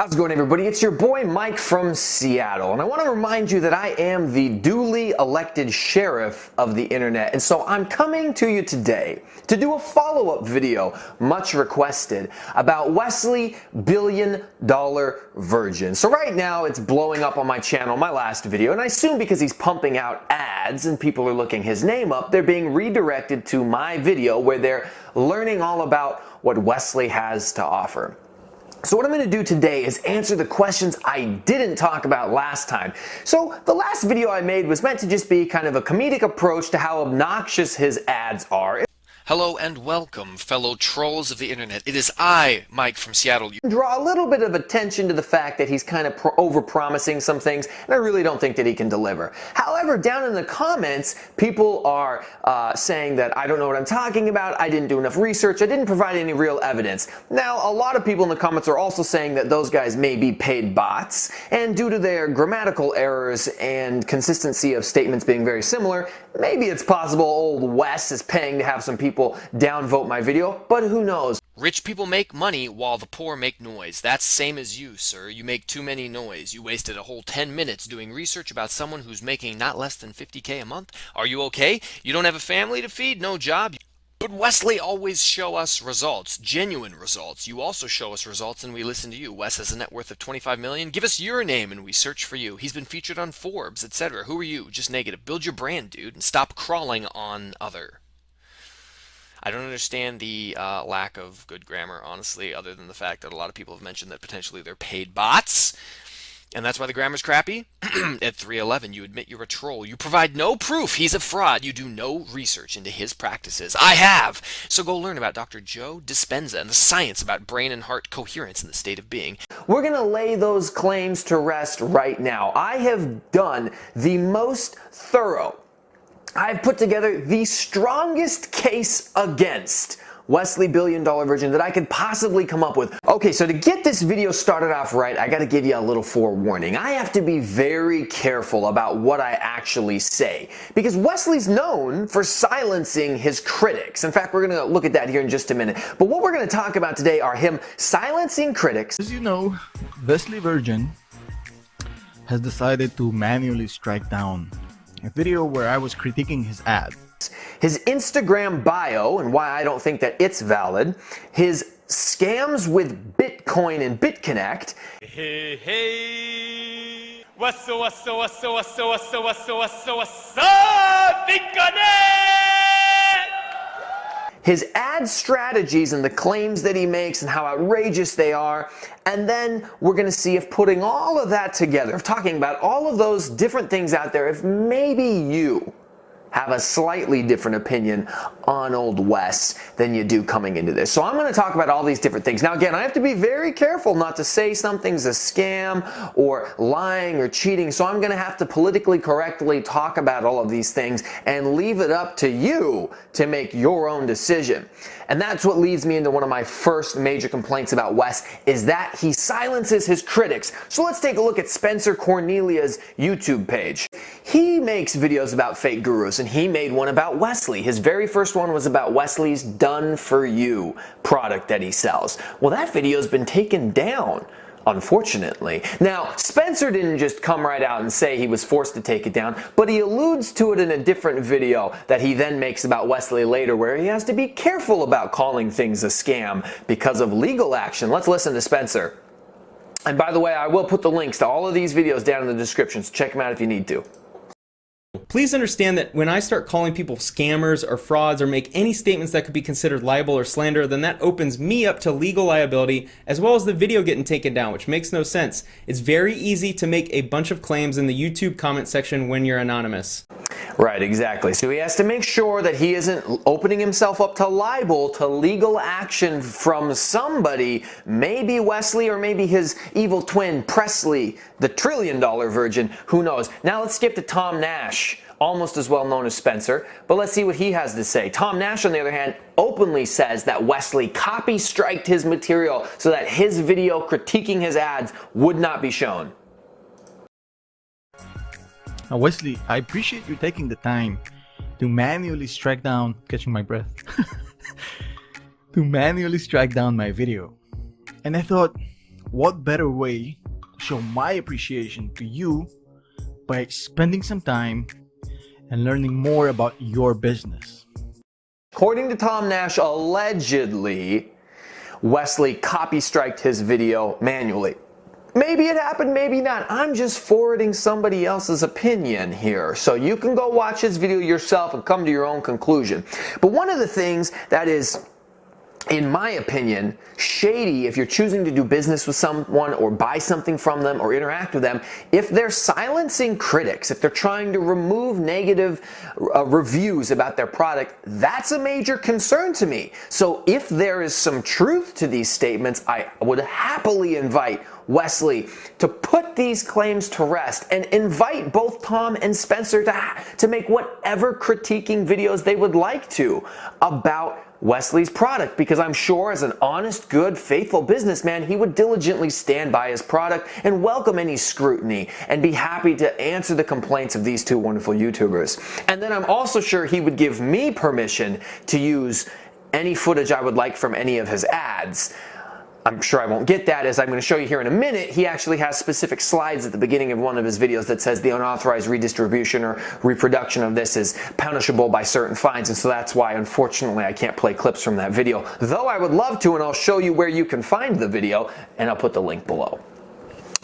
How's it going, everybody? It's your boy Mike from Seattle, and I want to remind you that I am the duly elected sheriff of the internet, and so I'm coming to you today to do a follow-up video, much requested, about Wesley Billion Dollar Virgin. So right now it's blowing up on my channel, my last video, and I assume because he's pumping out ads and people are looking his name up, they're being redirected to my video where they're learning all about what Wesley has to offer. So what I'm going to do today is answer the questions I didn't talk about last time. So the last video I made was meant to just be kind of a comedic approach to how obnoxious his ads are. Hello and welcome, fellow trolls of the internet. It is I, Mike from Seattle. Draw a little bit of attention to the fact that he's kind of over-promising some things, and I really don't think that he can deliver. However, down in the comments, people are saying that I don't know what I'm talking about, I didn't do enough research, I didn't provide any real evidence. Now, a lot of people in the comments are also saying that those guys may be paid bots, and due to their grammatical errors and consistency of statements being very similar, maybe it's possible old Wes is paying to have some people downvote my video, but who knows? Rich people make money while the poor make noise. That's same as you, sir. You make too many noise. You wasted a whole 10 minutes doing research about someone who's making not less than $50K a month. Are you okay? You don't have a family to feed? No job? But Wesley always show us results, genuine results. You also show us results and we listen to you. Wes has a net worth of $25 million. Give us your name and we search for you. He's been featured on Forbes, etc. Who are you? Just negative. Build your brand, dude, and stop crawling on other. I don't understand the lack of good grammar, honestly, other than the fact that a lot of people have mentioned that potentially they're paid bots, and that's why the grammar's crappy. At 311, you admit you're a troll. You provide no proof he's a fraud. You do no research into his practices. I have! So go learn about Dr. Joe Dispenza and the science about brain and heart coherence in the state of being. We're going to lay those claims to rest right now. I have done the most thorough, I've put together the strongest case against Wesley Billion Dollar Virgin that I could possibly come up with. Okay, so to get this video started off right, I gotta give you a little forewarning. I have to be very careful about what I actually say, because Wesley's known for silencing his critics. In fact, we're gonna look at that here in just a minute. But what we're gonna talk about today are him silencing critics. As you know, Wesley Virgin has decided to manually strike down a video where I was critiquing his ad. His Instagram bio and why I don't think that it's valid. His scams with Bitcoin and BitConnect. Hey, hey. What's up, His ad strategies and the claims that he makes and how outrageous they are, and then we're going to see if putting all of that together, if talking about all of those different things out there, if maybe you have a slightly different opinion on old Wes than you do coming into this. So I'm going to talk about all these different things. Now again, I have to be very careful not to say something's a scam or lying or cheating, so I'm going to have to politically correctly talk about all of these things and leave it up to you to make your own decision. And that's what leads me into one of my first major complaints about Wes, is that he silences his critics. So let's take a look at Spencer Cornelia's YouTube page. He makes videos about fake gurus, and he made one about Wesley. His very first one was about Wesley's Done For You product that he sells. Well, that video's been taken down, unfortunately. Now, Spencer didn't just come right out and say he was forced to take it down, but he alludes to it in a different video that he then makes about Wesley later, where he has to be careful about calling things a scam because of legal action. Let's listen to Spencer. And by the way, I will put the links to all of these videos down in the description, so check them out if you need to. Please understand that when I start calling people scammers or frauds or make any statements that could be considered libel or slander, then that opens me up to legal liability, as well as the video getting taken down, which makes no sense. It's very easy to make a bunch of claims in the YouTube comment section when you're anonymous. Right, exactly. So he has to make sure that he isn't opening himself up to libel, to legal action from somebody, maybe Wesley or maybe his evil twin, Presley, the $1 trillion virgin, who knows. Now let's skip to Tom Nash, almost as well known as Spencer, but let's see what he has to say. Tom Nash, on the other hand, openly says that Wesley copy-striked his material so that his video critiquing his ads would not be shown. Now, Wesley, I appreciate you taking the time to manually strike down, catching my breath, to manually strike down my video. And I thought, what better way to show my appreciation to you by spending some time and learning more about your business. According to Tom Nash, allegedly, Wesley copy-striked his video manually. Maybe it happened, maybe not. I'm just forwarding somebody else's opinion here. So you can go watch his video yourself and come to your own conclusion. But one of the things that is, in my opinion, shady if you're choosing to do business with someone or buy something from them or interact with them, if they're silencing critics, if they're trying to remove negative reviews about their product, that's a major concern to me. So if there is some truth to these statements, I would happily invite Wesley to put these claims to rest and invite both Tom and Spencer to make whatever critiquing videos they would like to about Wesley's product, because I'm sure as an honest, good, faithful businessman, he would diligently stand by his product and welcome any scrutiny and be happy to answer the complaints of these two wonderful YouTubers. And then I'm also sure he would give me permission to use any footage I would like from any of his ads. I'm sure I won't get that, as I'm going to show you here in a minute. He actually has specific slides at the beginning of one of his videos that says the unauthorized redistribution or reproduction of this is punishable by certain fines, and so that's why, unfortunately, I can't play clips from that video. Though I would love to, and I'll show you where you can find the video, and I'll put the link below.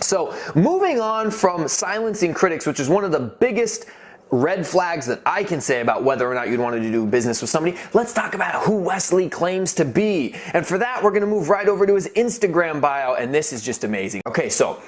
So, moving on from silencing critics, which is one of the biggest red flags that I can say about whether or not you'd want to do business with somebody, let's talk about who Wesley claims to be. And for that, we're going to move right over to his Instagram bio, and this is just amazing. Okay, so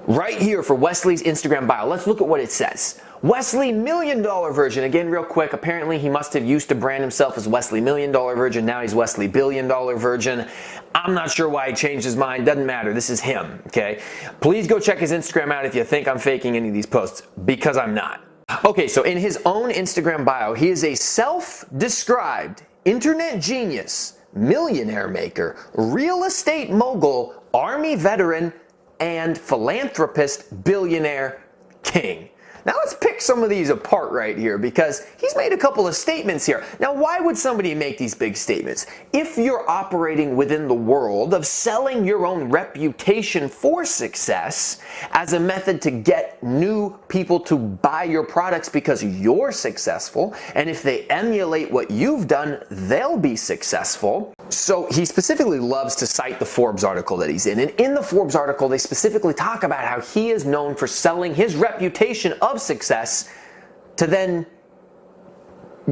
right here for Wesley's Instagram bio, let's look at what it says. Wesley $1 Million Virgin. Again, real quick, apparently he must have used to brand himself as Wesley $1 Million Virgin. Now he's Wesley Billion Dollar Virgin. I'm not sure why he changed his mind. Doesn't matter. This is him, okay? Please go check his Instagram out if you think I'm faking any of these posts, because I'm not. Okay, so in his own Instagram bio, he is a self-described internet genius, millionaire maker, real estate mogul, army veteran, and philanthropist billionaire king. Now let's pick some of these apart right here, because he's made a couple of statements here. Now, why would somebody make these big statements? If you're operating within the world of selling your own reputation for success as a method to get new people to buy your products because you're successful, and if they emulate what you've done, they'll be successful. So he specifically loves to cite the Forbes article that he's in. And in the Forbes article, they specifically talk about how he is known for selling his reputation of success to then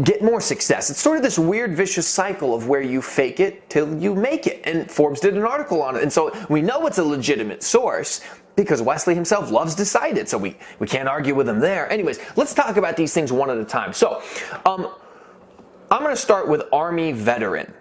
get more success. It's sort of this weird vicious cycle of where you fake it till you make it. And Forbes did an article on it. And so we know it's a legitimate source because Wesley himself loves to cite it. So we can't argue with him there. Anyways, let's talk about these things one at a time. So I'm going to start with Army veteran.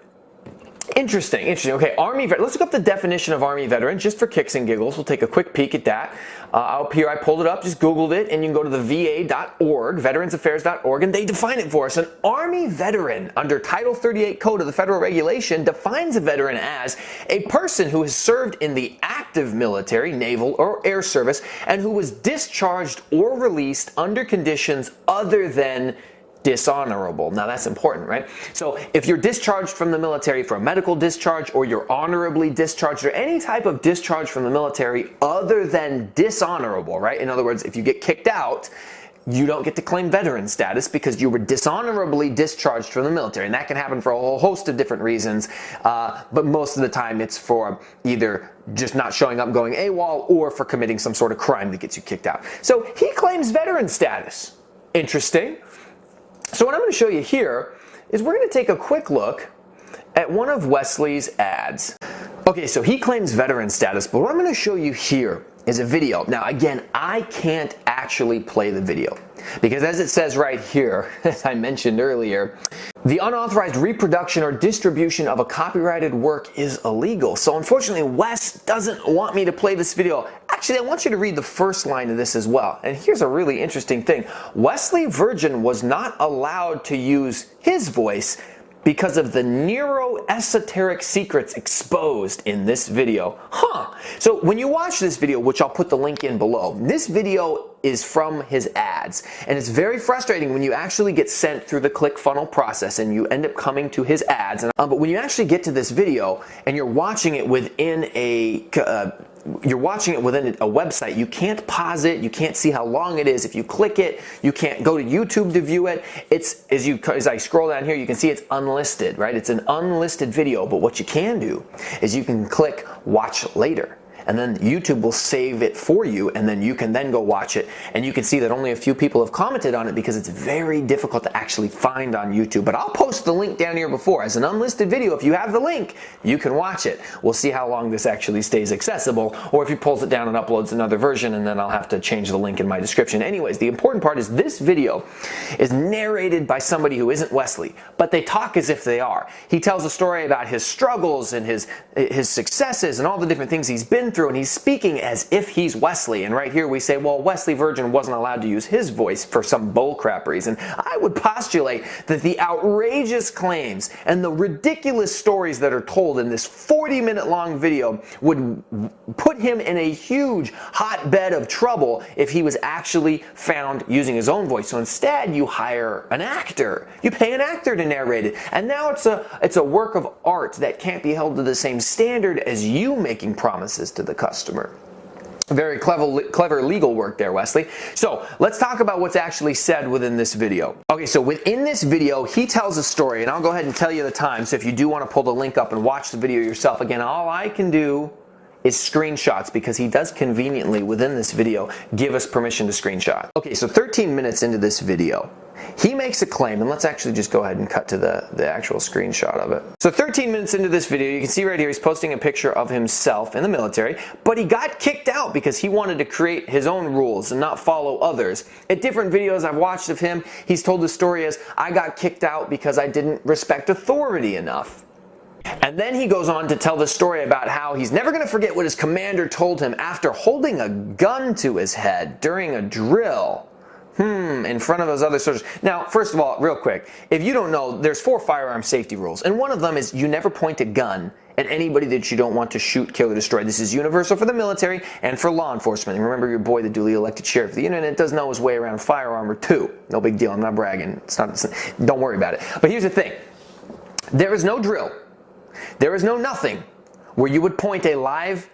Interesting. Okay, Army veteran. Let's look up the definition of Army veteran just for kicks and giggles. We'll take a quick peek at that. Up here, I pulled it up, just Googled it, and you can go to the VA.org, veteransaffairs.org, and they define it for us. An Army veteran, under Title 38 Code of the Federal Regulation, defines a veteran as a person who has served in the active military, naval, or air service, and who was discharged or released under conditions other than dishonorable. Now that's important, right? So if you're discharged from the military for a medical discharge, or you're honorably discharged, or any type of discharge from the military other than dishonorable, right? In other words, if you get kicked out, you don't get to claim veteran status because you were dishonorably discharged from the military. And that can happen for a whole host of different reasons, but most of the time it's for either just not showing up, going AWOL, or for committing some sort of crime that gets you kicked out. So he claims veteran status. Interesting. So what I'm going to show you here is we're going to take a quick look at one of Wesley's ads. Okay, so he claims veteran status, but what I'm going to show you here is a video. Now again, I can't actually play the video because, as it says right here, as I mentioned earlier, the unauthorized reproduction or distribution of a copyrighted work is illegal. So unfortunately, Wes doesn't want me to play this video. Actually, I want you to read the first line of this as well. And here's a really interesting thing. Wesley Virgin was not allowed to use his voice because of the neo-esoteric secrets exposed in this video. So when you watch this video, which I'll put the link in below, this video is from his ads. And it's very frustrating when you actually get sent through the ClickFunnels process and you end up coming to his ads. But when you actually get to this video and you're watching it within a website, you can't pause it, you can't see how long it is. If you click it, you can't go to YouTube to view it. It's, as I scroll down here, you can see it's unlisted, right? It's an unlisted video, but what you can do is you can click watch later. And then YouTube will save it for you, and then you can then go watch it, and you can see that only a few people have commented on it because it's very difficult to actually find on YouTube. But I'll post the link down here before as an unlisted video. If you have the link, you can watch it. We'll see how long this actually stays accessible, or if he pulls it down and uploads another version, and then I'll have to change the link in my description. Anyways, the important part is this video is narrated by somebody who isn't Wesley, but they talk as if they are. He tells a story about his struggles and his successes and all the different things he's been through, and he's speaking as if he's Wesley. And right here we say, well, Wesley Virgin wasn't allowed to use his voice for some bullcrap reason. I would postulate that the outrageous claims and the ridiculous stories that are told in this 40-minute long video would put him in a huge hotbed of trouble if he was actually found using his own voice. So instead, you hire an actor. You pay an actor to narrate it. And now it's a work of art that can't be held to the same standard as you making promises to the customer. Very clever legal work there, Wesley. So let's talk about what's actually said within this video. Okay, so within this video, he tells a story, and I'll go ahead and tell you the time. So if you do want to pull the link up and watch the video yourself, again, all I can do is screenshots because he does conveniently within this video give us permission to screenshot. Okay, so 13 minutes into this video, he makes a claim, and let's actually just go ahead and cut to the actual screenshot of it. So 13 minutes into this video, you can see right here he's posting a picture of himself in the military, but he got kicked out because he wanted to create his own rules and not follow others. At different videos I've watched of him, he's told the story as, I got kicked out because I didn't respect authority enough. And then he goes on to tell the story about how he's never going to forget what his commander told him after holding a gun to his head during a drill. In front of those other soldiers. Now, first of all, real quick, if you don't know, there's 4 firearm safety rules, and one of them is you never point a gun at anybody that you don't want to shoot, kill, or destroy. This is universal for the military and for law enforcement. And remember, your boy, the duly elected sheriff of the internet, does know his way around a firearm or 2. No big deal. I'm not bragging. Don't worry about it. But here's the thing. There is no drill. There is no nothing where you would point a live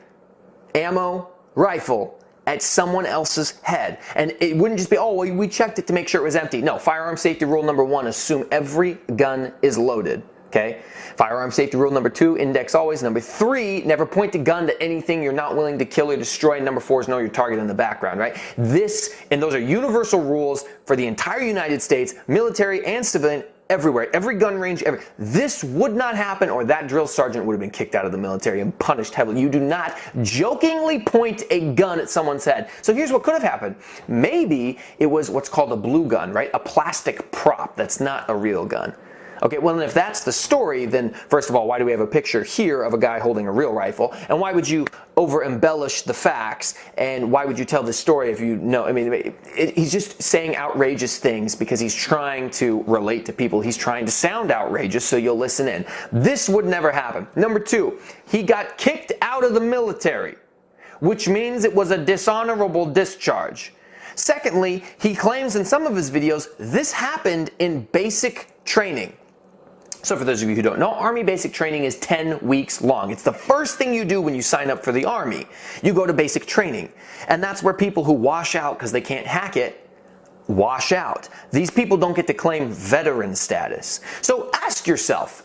ammo rifle at someone else's head. And it wouldn't just be, oh, well, we checked it to make sure it was empty. No, firearm safety rule number 1, assume every gun is loaded. Okay? Firearm safety rule number 2, index always. Number 3, never point a gun to anything you're not willing to kill or destroy. And number 4 is know your target in the background, right? And those are universal rules for the entire United States, military and civilian, everywhere, every gun range, this would not happen, or that drill sergeant would have been kicked out of the military and punished heavily. You do not jokingly point a gun at someone's head. So here's what could have happened. Maybe it was what's called a blue gun, right? A plastic prop that's not a real gun. Okay, well, then if that's the story, then first of all, why do we have a picture here of a guy holding a real rifle? And why would you over-embellish the facts? And why would you tell this story if you know? I mean, he's just saying outrageous things because he's trying to relate to people. He's trying to sound outrageous so you'll listen in. This would never happen. Number 2, he got kicked out of the military, which means it was a dishonorable discharge. Secondly, he claims in some of his videos this happened in basic training. So for those of you who don't know, Army basic training is 10 weeks long. It's the first thing you do when you sign up for the Army. You go to basic training. And that's where people who wash out because they can't hack it, wash out. These people don't get to claim veteran status. So ask yourself,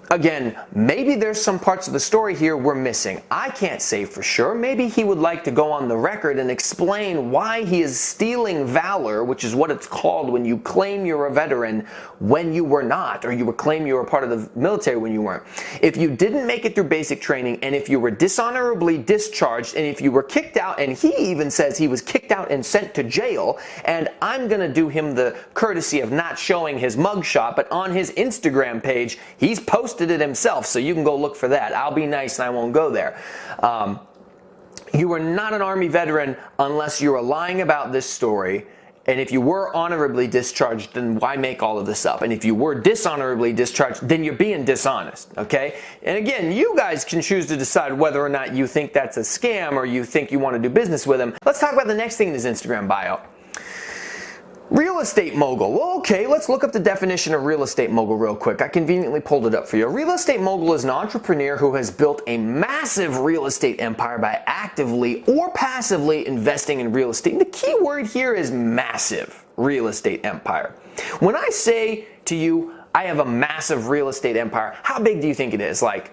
again, maybe there's some parts of the story here we're missing. I can't say for sure. Maybe he would like to go on the record and explain why he is stealing valor, which is what it's called when you claim you're a veteran when you were not, or you would claim you were part of the military when you weren't. If you didn't make it through basic training, and if you were dishonorably discharged, and if you were kicked out, and he even says he was kicked out and sent to jail, and I'm going to do him the courtesy of not showing his mugshot, but on his Instagram page, he's posted it himself, so you can go look for that. I'll be nice and I won't go there. You are not an Army veteran unless you are lying about this story And if you were honorably discharged, then why make all of this up? And if you were dishonorably discharged, then you're being dishonest, okay? And again, you guys can choose to decide whether or not you think that's a scam or you think you want to do business with him. Let's talk about the next thing in his Instagram bio. Real estate mogul. Well, okay, let's look up the definition of real estate mogul real quick. I conveniently pulled it up for you. A real estate mogul is an entrepreneur who has built a massive real estate empire by actively or passively investing in real estate. And the key word here is massive real estate empire. When I say to you, I have a massive real estate empire, how big do you think it is? Like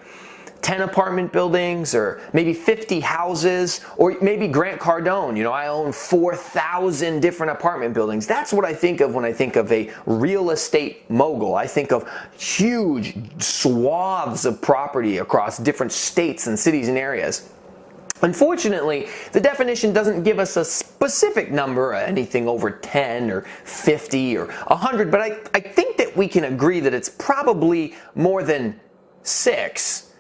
10 apartment buildings, or maybe 50 houses, or maybe Grant Cardone, I own 4,000 different apartment buildings. That's what I think of when I think of a real estate mogul. I think of huge swaths of property across different states and cities and areas. Unfortunately, the definition doesn't give us a specific number, anything over 10 or 50 or 100, but I think that we can agree that it's probably more than 6.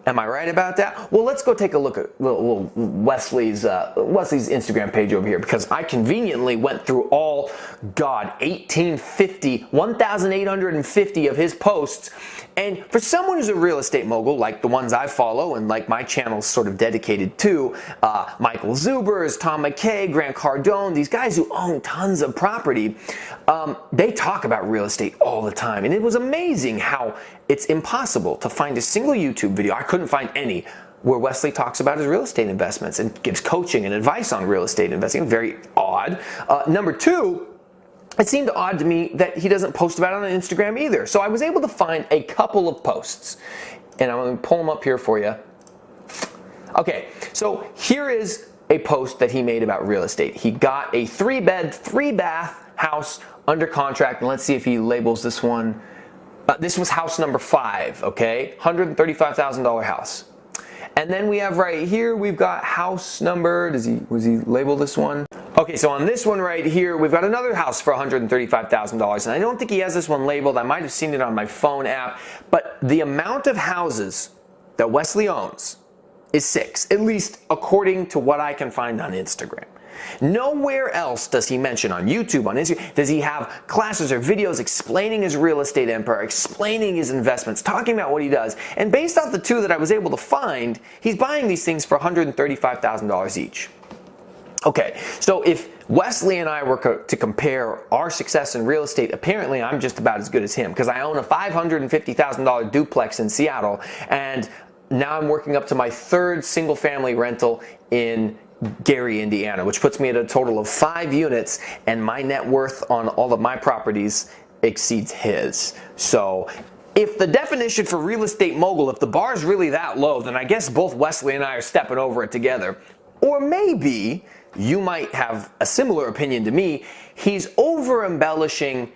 Am I right about that? Well, let's go take a look at little Wesley's Instagram page over here, because I conveniently went through all, 1,850 of his posts. And for someone who's a real estate mogul, like the ones I follow and like my channel's sort of dedicated to, Michael Zubers, Tom McKay, Grant Cardone, these guys who own tons of property, they talk about real estate all the time. And it was amazing how it's impossible to find a single YouTube video, I couldn't find any, where Wesley talks about his real estate investments and gives coaching and advice on real estate investing. Very odd. Number two, it seemed odd to me that he doesn't post about it on Instagram either. So I was able to find a couple of posts, and I'm going to pull them up here for you. Okay, so here is a post that he made about real estate. He got a 3-bed, 3-bath house under contract, and let's see if he labels this one. This was house number 5, okay? $135,000 house. And then we have right here, we've got house number, was he label this one? Okay, so on this one right here, we've got another house for $135,000. And I don't think he has this one labeled. I might have seen it on my phone app. But the amount of houses that Wesley owns is 6, at least according to what I can find on Instagram. Nowhere else does he mention on YouTube, on Instagram, does he have classes or videos explaining his real estate empire, explaining his investments, talking about what he does. And based off the 2 that I was able to find, he's buying these things for $135,000 each. Okay, so if Wesley and I were to compare our success in real estate, apparently I'm just about as good as him, because I own a $550,000 duplex in Seattle, and now I'm working up to my 3rd single-family rental in Gary, Indiana, which puts me at a total of 5 units, and my net worth on all of my properties exceeds his. So if the definition for real estate mogul, if the bar is really that low, then I guess both Wesley and I are stepping over it together. Or maybe you might have a similar opinion to me. He's over-embellishing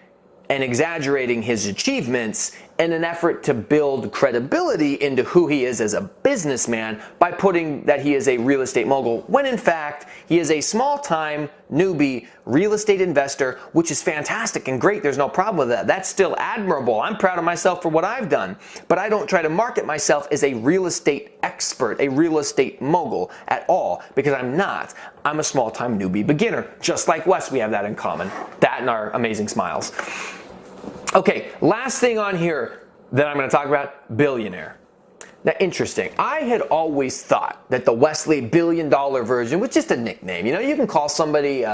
and exaggerating his achievements in an effort to build credibility into who he is as a businessman by putting that he is a real estate mogul, when in fact he is a small-time newbie real estate investor, which is fantastic and great. There's no problem with that. That's still admirable. I'm proud of myself for what I've done, but I don't try to market myself as a real estate expert, a real estate mogul at all, because I'm not. I'm a small-time newbie beginner, just like Wes. We have that in common, that and our amazing smiles. Okay, last thing on here that I'm going to talk about, billionaire. Now, interesting. I had always thought that the Wesley Billion Dollar Virgin was just a nickname. You can call somebody,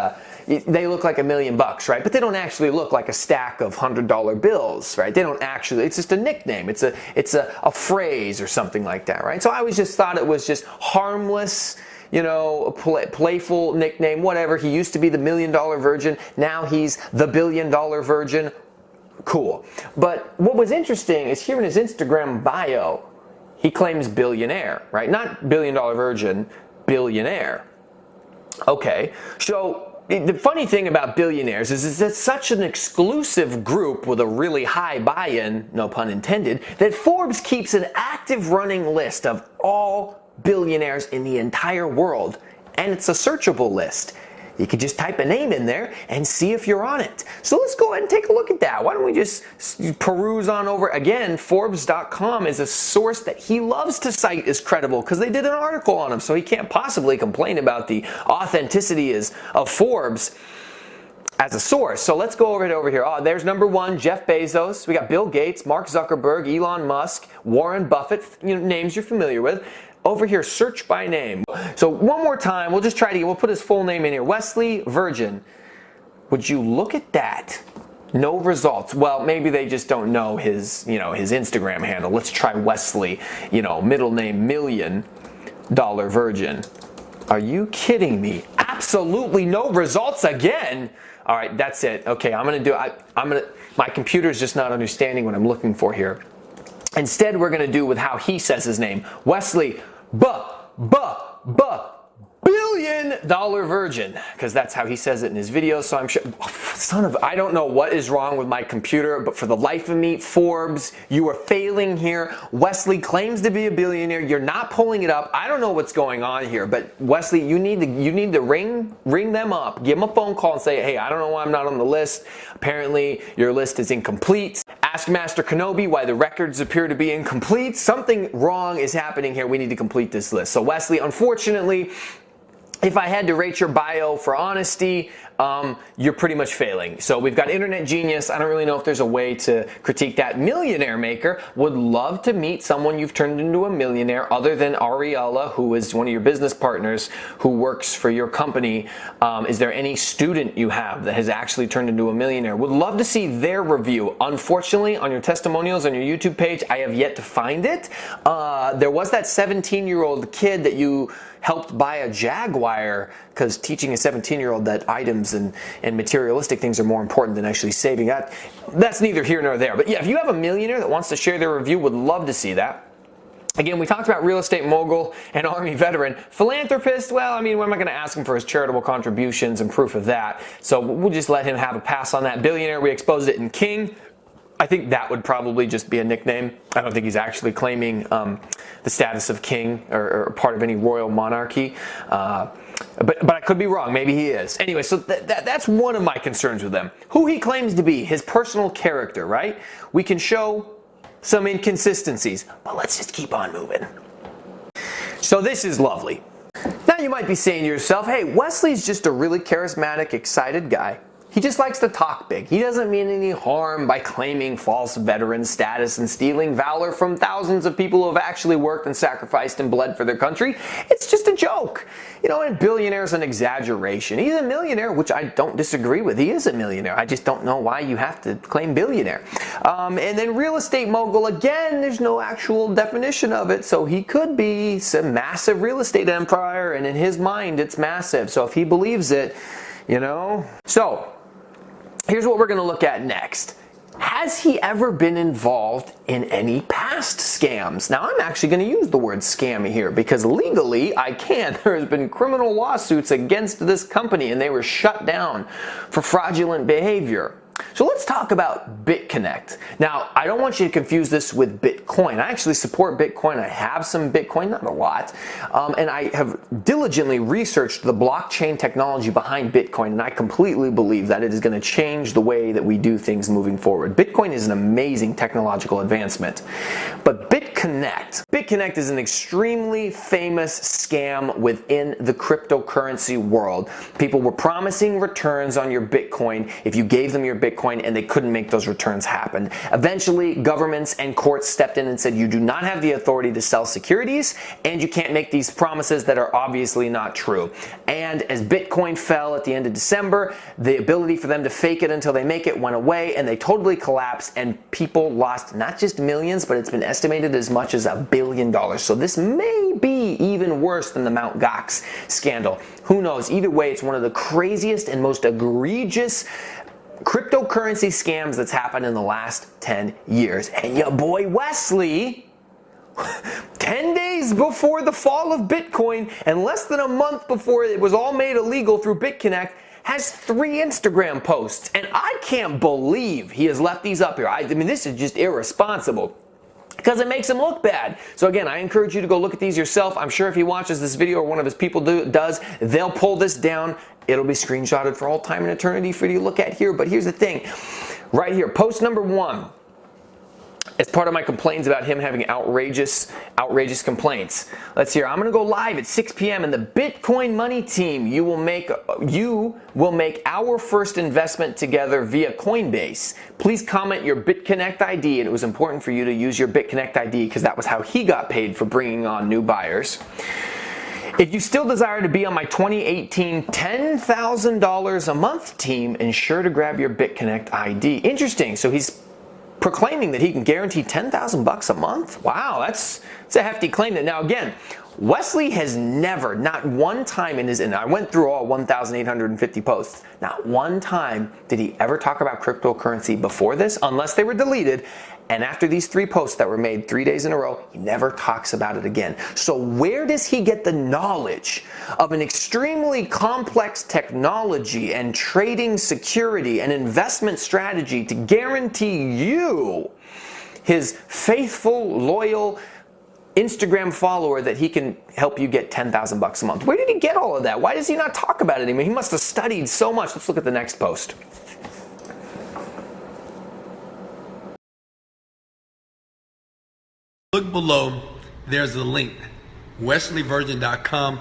they look like $1 million, right? But they don't actually look like a stack of $100 bills, right? They don't actually, it's just a nickname. It's a phrase or something like that, right? So I always just thought it was just harmless, a playful nickname, whatever. He used to be the $1 Million Virgin. Now he's the $1 Billion Virgin. Cool. But what was interesting is here in his Instagram bio, he claims billionaire, right? Not $1 Billion Virgin, billionaire. Okay, so the funny thing about billionaires is it's such an exclusive group with a really high buy-in, no pun intended, that Forbes keeps an active running list of all billionaires in the entire world, and it's a searchable list. You could just type a name in there and see if you're on it. So let's go ahead and take a look at that. Why don't we just peruse on over. Again, Forbes.com is a source that he loves to cite as credible because they did an article on him, so he can't possibly complain about the authenticity of Forbes. as a source. So let's go over here. Oh, there's number one, Jeff Bezos. We got Bill Gates, Mark Zuckerberg, Elon Musk, Warren Buffett, names you're familiar with. Over here, search by name. So one more time, we'll just try to we'll put his full name in here. Wesley Virgin. Would you look at that? No results. Well, maybe they just don't know his, his Instagram handle. Let's try Wesley, middle name Billion Dollar Virgin. Are you kidding me? Absolutely no results again. All right, that's it. Okay, my computer's just not understanding what I'm looking for here. Instead, we're gonna do with how he says his name. Wesley Billion Dollar Virgin, because that's how he says it in his videos. So I'm sure, I don't know what is wrong with my computer, but for the life of me, Forbes, you are failing here. Wesley claims to be a billionaire. You're not pulling it up. I don't know what's going on here, but Wesley, you need to ring them up, give them a phone call and say, hey, I don't know why I'm not on the list. Apparently, your list is incomplete. Ask Master Kenobi why the records appear to be incomplete. Something wrong is happening here. We need to complete this list. So Wesley, unfortunately, if I had to rate your bio for honesty, you're pretty much failing. So we've got Internet Genius. I don't really know if there's a way to critique that. Millionaire Maker. Would love to meet someone you've turned into a millionaire other than Ariella, who is one of your business partners who works for your company. Is there any student you have that has actually turned into a millionaire? Would love to see their review. Unfortunately, on your testimonials on your YouTube page, I have yet to find it. There was that 17-year-old kid that you helped buy a Jaguar, because teaching a 17-year-old that items and materialistic things are more important than actually saving. That's neither here nor there. But yeah, if you have a millionaire that wants to share their review, would love to see that. Again, we talked about real estate mogul and Army veteran. Philanthropist, well, I mean, what am I going to ask him for his charitable contributions and proof of that? So we'll just let him have a pass on that. Billionaire, we exposed it in King. I think that would probably just be a nickname. I don't think he's actually claiming the status of king or part of any royal monarchy. But I could be wrong. Maybe he is. Anyway, so that's one of my concerns with them. Who he claims to be, his personal character, right? We can show some inconsistencies, but let's just keep on moving. So this is lovely. Now you might be saying to yourself, hey, Wesley's just a really charismatic, excited guy. He just likes to talk big. He doesn't mean any harm by claiming false veteran status and stealing valor from thousands of people who have actually worked and sacrificed and bled for their country. It's just a joke. And billionaire's an exaggeration. He's a millionaire, which I don't disagree with. He is a millionaire. I just don't know why you have to claim billionaire. And then real estate mogul, again, there's no actual definition of it. So he could be some massive real estate empire, and in his mind, it's massive. So if he believes it, So, here's what we're going to look at next. Has he ever been involved in any past scams? Now, I'm actually going to use the word scam here because legally I can. There has been criminal lawsuits against this company and they were shut down for fraudulent behavior. So let's talk about BitConnect. Now, I don't want you to confuse this with Bitcoin. I actually support Bitcoin. I have some Bitcoin, not a lot. And I have diligently researched the blockchain technology behind Bitcoin, and I completely believe that it is going to change the way that we do things moving forward. Bitcoin is an amazing technological advancement. But BitConnect is an extremely famous scam within the cryptocurrency world. People were promising returns on your Bitcoin if you gave them your Bitcoin, and they couldn't make those returns happen. Eventually, governments and courts stepped in and said you do not have the authority to sell securities, and you can't make these promises that are obviously not true. And as Bitcoin fell at the end of December, the ability for them to fake it until they make it went away, and they totally collapsed, and people lost not just millions, but it's been estimated as much as $1 billion. So this may be even worse than the Mt. Gox scandal. Who knows? Either way, it's one of the craziest and most egregious cryptocurrency scams that's happened in the last 10 years. And your boy Wesley, 10 days before the fall of Bitcoin and less than a month before it was all made illegal through BitConnect, has 3 Instagram posts. And I can't believe he has left these up here. I mean, this is just irresponsible, because it makes him look bad. So again, I encourage you to go look at these yourself. I'm sure if he watches this video or one of his people does, they'll pull this down. It'll be screenshotted for all time and eternity for you to look at here. But here's the thing. Right here, post number 1. as part of my complaints about him having outrageous complaints. Let's hear. I'm going to go live at 6 p.m. and the Bitcoin Money team, you will make our first investment together via Coinbase. Please comment your BitConnect ID, and it was important for you to use your BitConnect ID because that was how he got paid for bringing on new buyers. If you still desire to be on my 2018 $10,000 a month team, ensure to grab your BitConnect ID. Interesting. So he's proclaiming that he can guarantee $10,000 a month. Wow, that's a hefty claim. Now again, Wesley has never, not one time in his, and I went through all 1,850 posts, not one time did he ever talk about cryptocurrency before this, unless they were deleted. And after these 3 posts that were made 3 days in a row, he never talks about it again. So where does he get the knowledge of an extremely complex technology and trading security and investment strategy to guarantee you, his faithful, loyal Instagram follower, that he can help you get $10,000 a month? Where did he get all of that? Why does he not talk about it anymore? He must have studied so much. Let's look at the next post. Look below, there's a link, wesleyvirgin.com,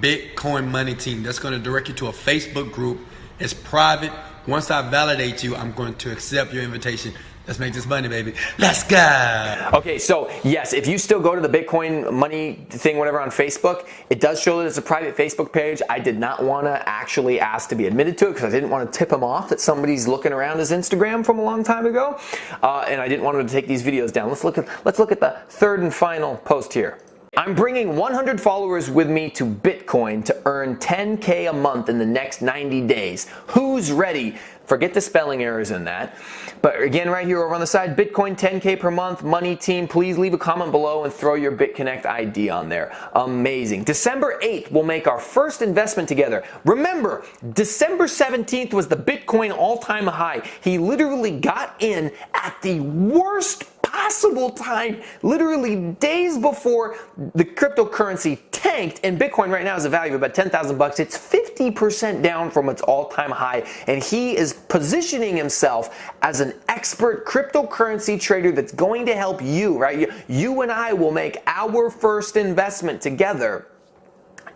Bitcoin Money Team. That's going to direct you to a Facebook group. It's private. Once I validate you, I'm going to accept your invitation. Let's make this money, baby. Let's go. Okay, so yes, if you still go to the Bitcoin Money thing, whatever, on Facebook, it does show that it's a private Facebook page. I did not want to actually ask to be admitted to it because I didn't want to tip him off that somebody's looking around his Instagram from a long time ago, and I didn't want him to take these videos down. Let's look at the third and final post here. I'm bringing 100 followers with me to Bitcoin to earn 10K a month in the next 90 days. Who's ready? Forget the spelling errors in that. But again, right here over on the side, Bitcoin 10K per month, money team. Please leave a comment below and throw your BitConnect ID on there. Amazing. December 8th, we'll make our first investment together. Remember, December 17th was the Bitcoin all-time high. He literally got in at the worst possible time, literally days before the cryptocurrency tanked, and Bitcoin right now has a value of about $10,000. It's 50% down from its all-time high, and he is positioning himself as an expert cryptocurrency trader that's going to help you, right? You and I will make our first investment together,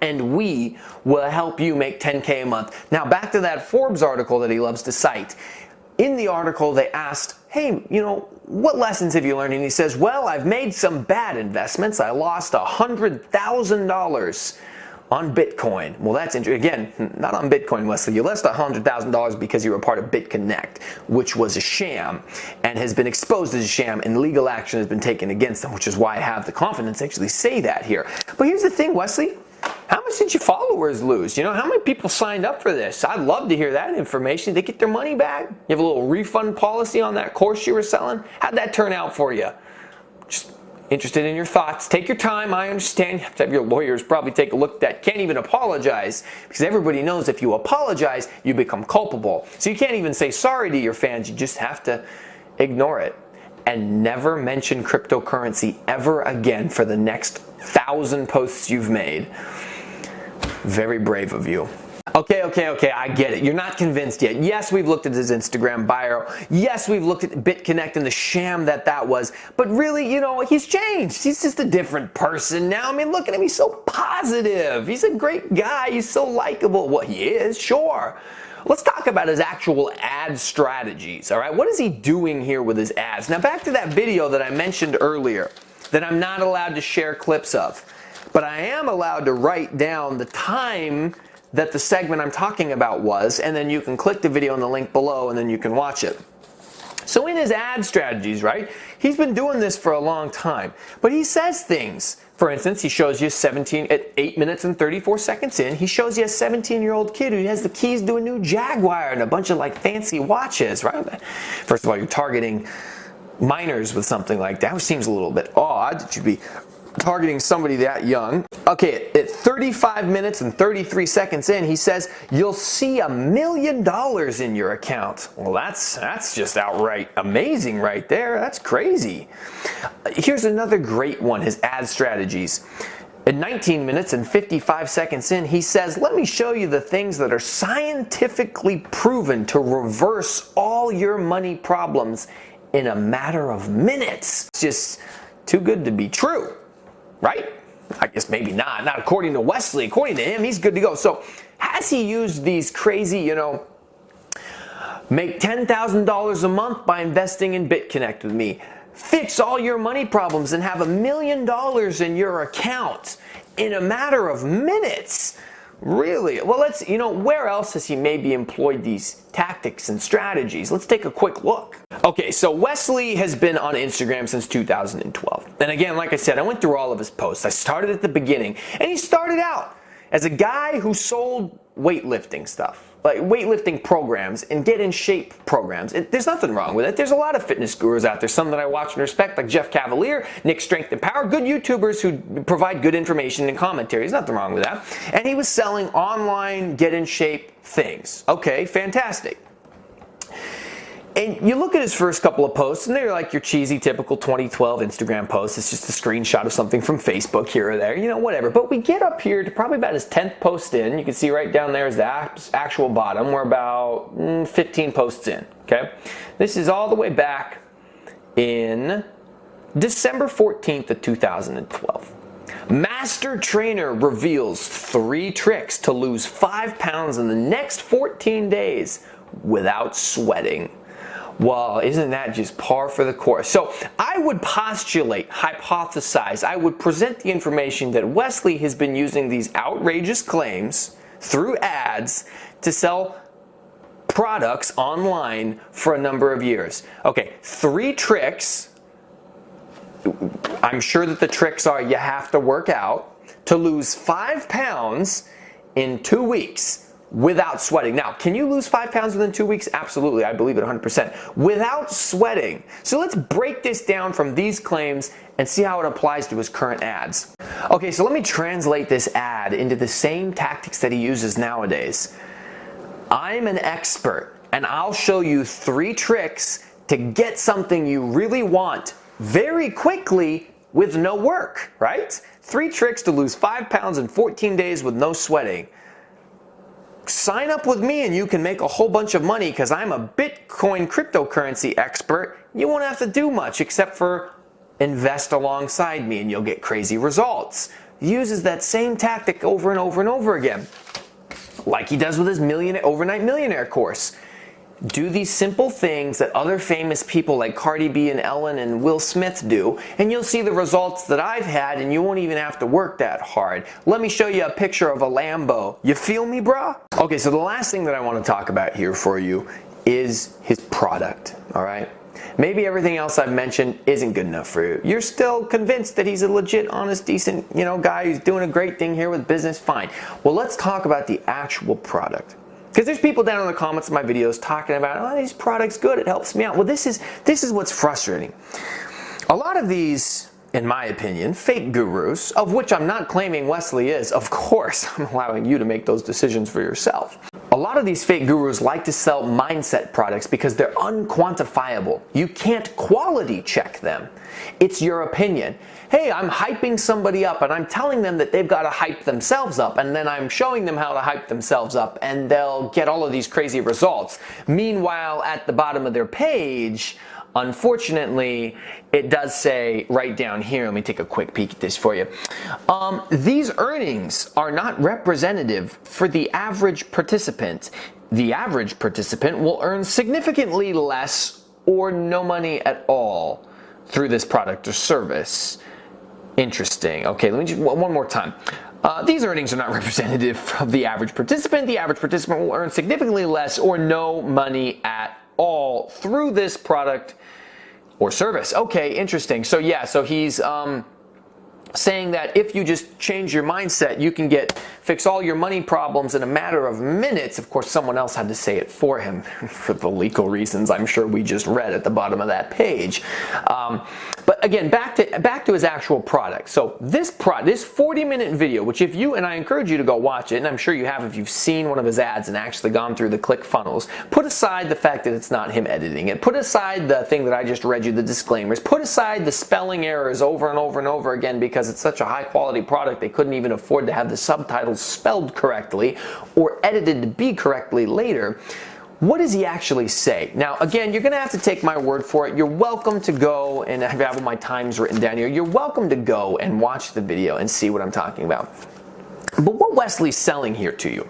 and we will help you make 10K a month. Now back to that Forbes article that he loves to cite. In the article, they asked, hey, what lessons have you learned? And he says, well, I've made some bad investments. I lost $100,000 on Bitcoin. Well, that's interesting. Again, not on Bitcoin, Wesley. You lost $100,000 because you were part of BitConnect, which was a sham and has been exposed as a sham, and legal action has been taken against them, which is why I have the confidence to actually say that here. But here's the thing, Wesley. How much did your followers lose? How many people signed up for this? I'd love to hear that information. Did they get their money back? You have a little refund policy on that course you were selling? How'd that turn out for you? Just interested in your thoughts. Take your time. I understand. You have to have your lawyers probably take a look at that. Can't even apologize because everybody knows if you apologize, you become culpable. So you can't even say sorry to your fans. You just have to ignore it and never mention cryptocurrency ever again for the next 1,000 posts you've made. Very brave of you. Okay, I get it. You're not convinced yet. Yes, we've looked at his Instagram bio. Yes, we've looked at BitConnect and the sham that was. But really, he's changed. He's just a different person now. I mean, look at him. He's so positive. He's a great guy. He's so likable. Well, he is, sure. Let's talk about his actual ad strategies, all right? What is he doing here with his ads? Now, back to that video that I mentioned earlier that I'm not allowed to share clips of, but I am allowed to write down the time that the segment I'm talking about was, and then you can click the video in the link below and then you can watch it. So in his ad strategies, right, he's been doing this for a long time, but he says things. For instance, he shows you at 8 minutes and 34 seconds in, he shows you a 17-year-old kid who has the keys to a new Jaguar and a bunch of fancy watches, right? First of all, you're targeting minors with something like that, which seems a little bit odd that you'd be targeting somebody that young. Okay, at 35 minutes and 33 seconds in, he says, you'll see $1 million in your account. Well, that's just outright amazing right there. That's crazy. Here's another great one, his ad strategies. At 19 minutes and 55 seconds in, he says, let me show you the things that are scientifically proven to reverse all your money problems in a matter of minutes. It's just too good to be true, right? I guess maybe not. Not according to Wesley. According to him, he's good to go. So has he used these crazy, make $10,000 a month by investing in BitConnect with me, fix all your money problems and have $1 million in your account in a matter of minutes? Really? Well, where else has he maybe employed these tactics and strategies? Let's take a quick look. Okay, so Wesley has been on Instagram since 2012. And again, like I said, I went through all of his posts. I started at the beginning, and he started out as a guy who sold weightlifting stuff, like weightlifting programs and get in shape programs. There's nothing wrong with it. There's a lot of fitness gurus out there, some that I watch and respect, like Jeff Cavalier, Nick Strength and Power, good YouTubers who provide good information and commentary. There's nothing wrong with that. And he was selling online get in shape things. Okay, fantastic. And you look at his first couple of posts, and they're like your cheesy, typical 2012 Instagram posts. It's just a screenshot of something from Facebook here or there, whatever. But we get up here to probably about his 10th post in. You can see right down there is the actual bottom. We're about 15 posts in, okay? This is all the way back in December 14th of 2012. Master trainer reveals 3 tricks to lose 5 pounds in the next 14 days without sweating. Well, isn't that just par for the course? So I would postulate, hypothesize, I would present the information that Wesley has been using these outrageous claims through ads to sell products online for a number of years. Okay, 3 tricks. I'm sure that the tricks are you have to work out to lose 5 pounds in 2 weeks. Without sweating. Now, can you lose 5 pounds within 2 weeks? Absolutely, I believe it 100%. Without sweating. So let's break this down from these claims and see how it applies to his current ads. Okay, so let me translate this ad into the same tactics that he uses nowadays. I'm an expert, and I'll show you 3 tricks to get something you really want very quickly with no work, right? 3 tricks to lose 5 pounds in 14 days with no sweating. Sign up with me and you can make a whole bunch of money because I'm a Bitcoin cryptocurrency expert. You won't have to do much except for invest alongside me and you'll get crazy results. He uses that same tactic over and over and over again, like he does with his overnight millionaire course. Do these simple things that other famous people like Cardi B and Ellen and Will Smith do, and you'll see the results that I've had, and you won't even have to work that hard. Let me show you a picture of a Lambo. You feel me, brah? Okay, so the last thing that I want to talk about here for you is his product, all right? Maybe everything else I've mentioned isn't good enough for you. You're still convinced that he's a legit, honest, decent, guy who's doing a great thing here with business. Fine. Well, let's talk about the actual product. Because there's people down in the comments of my videos talking about, oh, these products good, it helps me out. Well, this is what's frustrating. A lot of these, in my opinion, fake gurus, of which I'm not claiming Wesley is, of course, I'm allowing you to make those decisions for yourself. A lot of these fake gurus like to sell mindset products because they're unquantifiable. You can't quality check them. It's your opinion. Hey, I'm hyping somebody up and I'm telling them that they've got to hype themselves up, and then I'm showing them how to hype themselves up and they'll get all of these crazy results. Meanwhile, at the bottom of their page, unfortunately, it does say right down here, let me take a quick peek at this for you. These earnings are not representative for the average participant. The average participant will earn significantly less or no money at all through this product or service. Interesting. Okay, let me just one more time. These earnings are not representative of the average participant. The average participant will earn significantly less or no money at all through this product or service. Okay, interesting. So yeah, so he's saying that if you just change your mindset, you can fix all your money problems in a matter of minutes. Of course, someone else had to say it for him for the legal reasons I'm sure we just read at the bottom of that page. But again, back to his actual product. So this 40-minute video, which and I encourage you to go watch it, and I'm sure you have if you've seen one of his ads and actually gone through the click funnels. Put aside the fact that it's not him editing it. Put aside the thing that I just read you, the disclaimers. Put aside the spelling errors over and over and over again because it's such a high quality product they couldn't even afford to have the subtitles spelled correctly or edited to be correctly later. what does he actually say? Now, again, you're going to have to take my word for it. You're welcome to go, and I have all my times written down here. You're welcome to go and watch the video and see what I'm talking about. But what Wesley's selling here to you,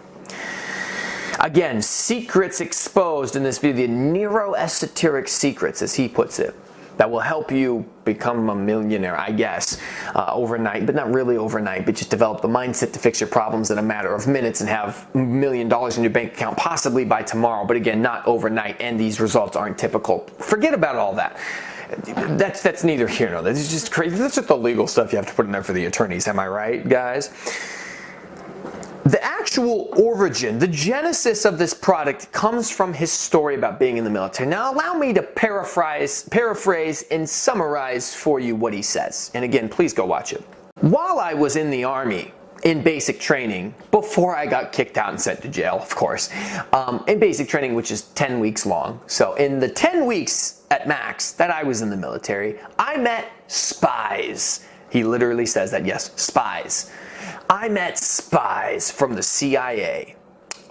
again, secrets exposed in this video, the neuroesoteric secrets, as he puts it, that will help you become a millionaire, I guess, overnight, but not really overnight, but just develop the mindset to fix your problems in a matter of minutes and have $1 million in your bank account possibly by tomorrow, but again, not overnight, and these results aren't typical. Forget about all that. That's neither here nor there. This is just crazy. That's just the legal stuff you have to put in there for the attorneys, am I right, guys? The actual origin, the genesis of this product comes from his story about being in the military. Now allow me to paraphrase and summarize for you what he says. And again, please go watch it. While I was in the Army, in basic training, before I got kicked out and sent to jail, of course, in basic training, which is 10 weeks long. So in the 10 weeks at max that I was in the military, I met spies. He literally says that, yes, spies. I met spies from the CIA.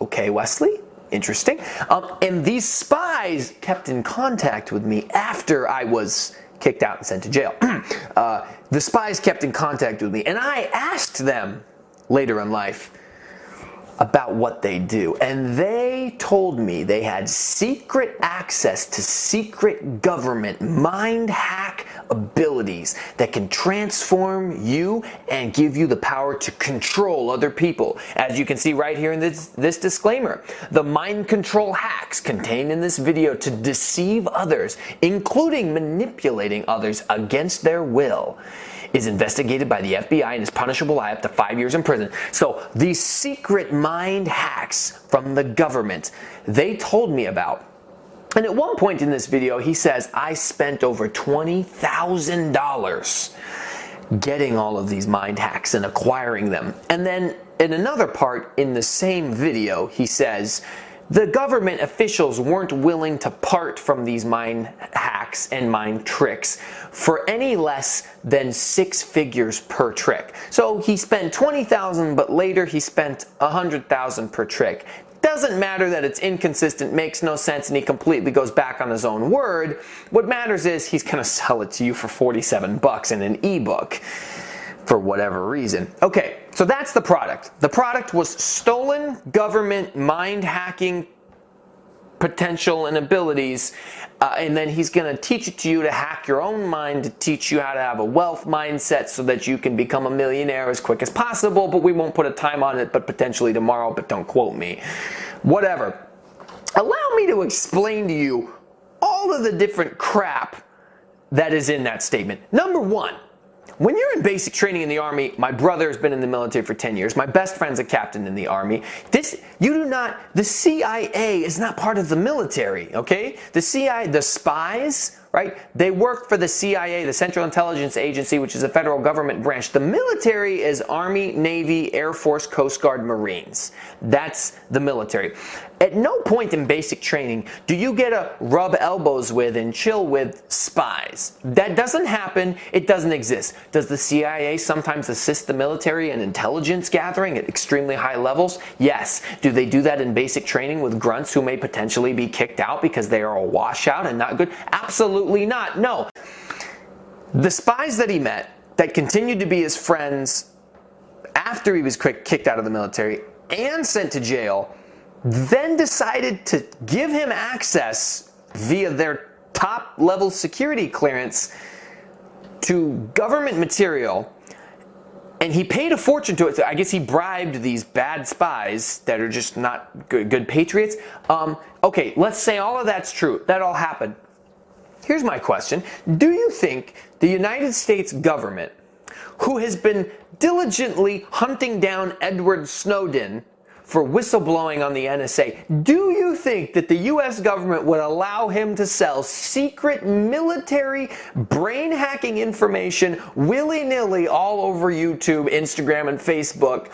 Okay, Wesley, interesting. And these spies kept in contact with me after I was kicked out and sent to jail. The spies kept in contact with me, and I asked them later in life about what they do. And they told me they had secret access to secret government mind hack abilities that can transform you and give you the power to control other people. As you can see right here in this disclaimer, the mind control hacks contained in this video to deceive others, including manipulating others against their will, is investigated by the FBI and is punishable by up to 5 years in prison. So these secret mind hacks from the government, they told me about. And at one point in this video, he says, I spent over $20,000 getting all of these mind hacks and acquiring them. And then in another part in the same video, he says, the government officials weren't willing to part from these mind hacks and mind tricks for any less than 6 figures per trick. So he spent $20,000, but later he spent $100,000 per trick. Doesn't matter that it's inconsistent, makes no sense, and he completely goes back on his own word. What matters is he's going to sell it to you for 47 bucks in an ebook for whatever reason. Okay, so that's the product. The product was stolen government mind hacking potential and abilities, and then he's going to teach it to you to hack your own mind, to teach you how to have a wealth mindset so that you can become a millionaire as quick as possible, but we won't put a time on it, but potentially tomorrow, but don't quote me. Whatever. Allow me to explain to you all of the different crap that is in that statement. Number one, when you're in basic training in the Army, my brother has been in the military for 10 years. My best friend's a captain in the Army. The CIA is not part of the military, okay? The CIA, the spies, right? They work for the CIA, the Central Intelligence Agency, which is a federal government branch. The military is Army, Navy, Air Force, Coast Guard, Marines. That's the military. At no point in basic training do you get to rub elbows with and chill with spies. That doesn't happen. It doesn't exist. Does the CIA sometimes assist the military in intelligence gathering at extremely high levels? Yes. Do they do that in basic training with grunts who may potentially be kicked out because they are a washout and not good? Absolutely not. No. The spies that he met that continued to be his friends after he was kicked out of the military and sent to jail then decided to give him access via their top level security clearance to government material, and he paid a fortune to it. I guess he bribed these bad spies that are just not good patriots. Okay, let's say all of that's true. That all happened. Here's my question. Do you think the United States government, who has been diligently hunting down Edward Snowden for whistleblowing on the NSA, do you think that the US government would allow him to sell secret military brain hacking information willy-nilly all over YouTube, Instagram, and Facebook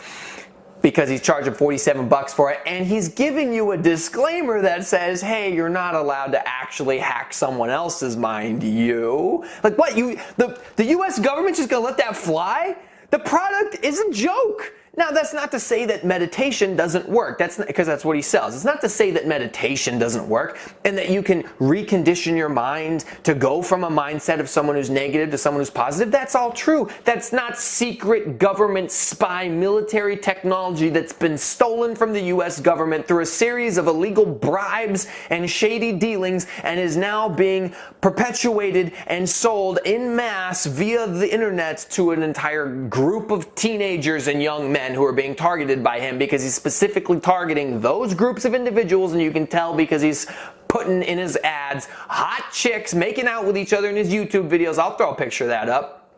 because he's charging 47 bucks for it, and he's giving you a disclaimer that says, hey, you're not allowed to actually hack someone else's mind, you? Like what, the US government's just gonna let that fly? The product is a joke. Now, that's not to say that meditation doesn't work. Because that's what he sells. It's not to say that meditation doesn't work and that you can recondition your mind to go from a mindset of someone who's negative to someone who's positive. That's all true. That's not secret government spy military technology that's been stolen from the US government through a series of illegal bribes and shady dealings and is now being perpetuated and sold in mass via the internet to an entire group of teenagers and young men who are being targeted by him, because he's specifically targeting those groups of individuals, and you can tell because he's putting in his ads hot chicks making out with each other in his YouTube videos. I'll throw a picture of that up.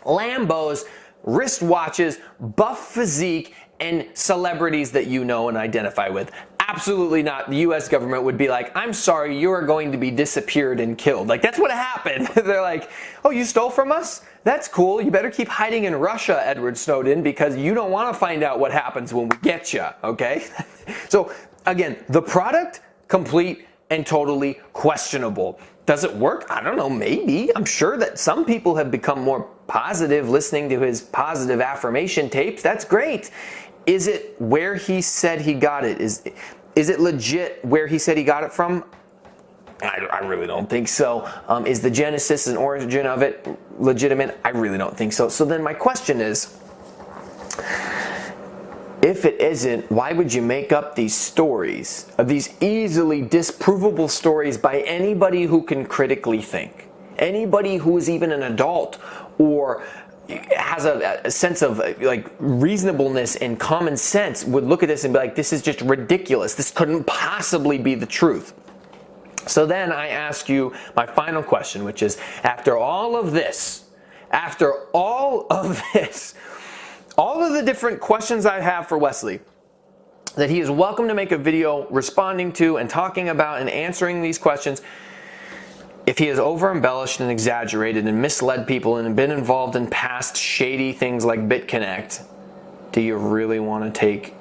Lambos, wristwatches, buff physique, and celebrities that you know and identify with. Absolutely not. The US government would be like, I'm sorry, you are going to be disappeared and killed. Like, that's what happened. They're like, oh, you stole from us? That's cool. You better keep hiding in Russia, Edward Snowden, because you don't want to find out what happens when we get you, okay? So, again, the product, complete and totally questionable. Does it work? I don't know, maybe. I'm sure that some people have become more positive listening to his positive affirmation tapes. That's great. Is it where he said he got it? Is it legit where he said he got it from? I really don't think so. Is the genesis and origin of it legitimate? I really don't think so. So then my question is, if it isn't, why would you make up these stories, of these easily disprovable stories by anybody who can critically think? Anybody who is even an adult or has a sense of like reasonableness and common sense would look at this and be like, this is just ridiculous. This couldn't possibly be the truth. So then I ask you my final question, which is, after all of this, all of the different questions I have for Wesley, that he is welcome to make a video responding to and talking about and answering these questions, if he has over-embellished and exaggerated and misled people and been involved in past shady things like BitConnect, do you really want to take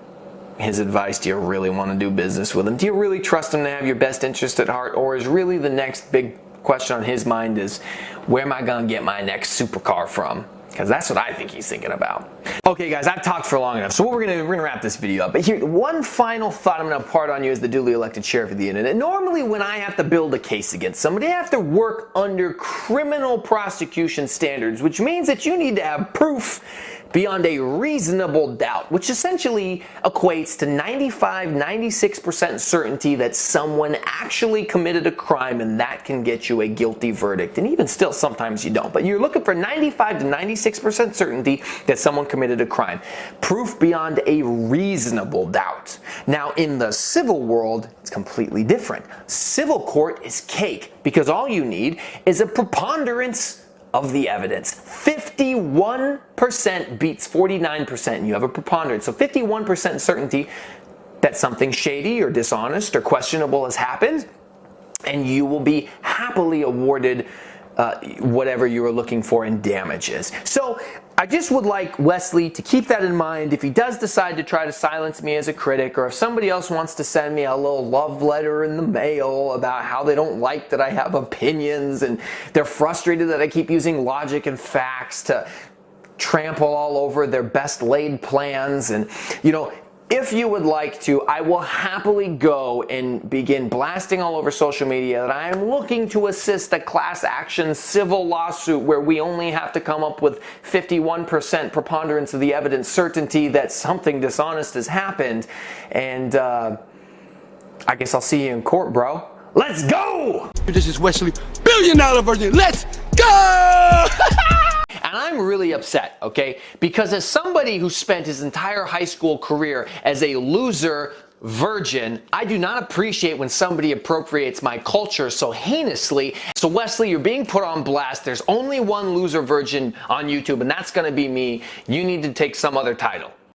his advice? Do you really want to do business with him? Do you really trust him to have your best interest at heart? Or is really the next big question on his mind is, where am I going to get my next supercar from? Because that's what I think he's thinking about. Okay guys, I've talked for long enough, so we're gonna wrap this video up. But here, one final thought I'm gonna impart on you as the duly elected sheriff of the internet. Normally when I have to build a case against somebody, I have to work under criminal prosecution standards, which means that you need to have proof beyond a reasonable doubt, which essentially equates to 95-96% certainty that someone actually committed a crime, and that can get you a guilty verdict. And even still, sometimes you don't. But you're looking for 95-96% certainty that someone committed a crime. Proof beyond a reasonable doubt. Now, in the civil world, it's completely different. Civil court is cake, because all you need is a preponderance of the evidence. 51% beats 49%, and you have a preponderance. So 51% certainty that something shady or dishonest or questionable has happened, and you will be happily awarded whatever you are looking for in damages. So I just would like Wesley to keep that in mind if he does decide to try to silence me as a critic, or if somebody else wants to send me a little love letter in the mail about how they don't like that I have opinions and they're frustrated that I keep using logic and facts to trample all over their best laid plans. And you know, if you would like to, I will happily go and begin blasting all over social media that I am looking to assist a class action civil lawsuit where we only have to come up with 51% preponderance of the evidence certainty that something dishonest has happened. And I guess I'll see you in court, bro. Let's go! This is Wesley Billion Dollar Virgin. Let's go! And I'm really upset, okay? Because as somebody who spent his entire high school career as a loser virgin, I do not appreciate when somebody appropriates my culture so heinously. So Wesley, you're being put on blast. There's only one loser virgin on YouTube, and that's gonna be me. You need to take some other title.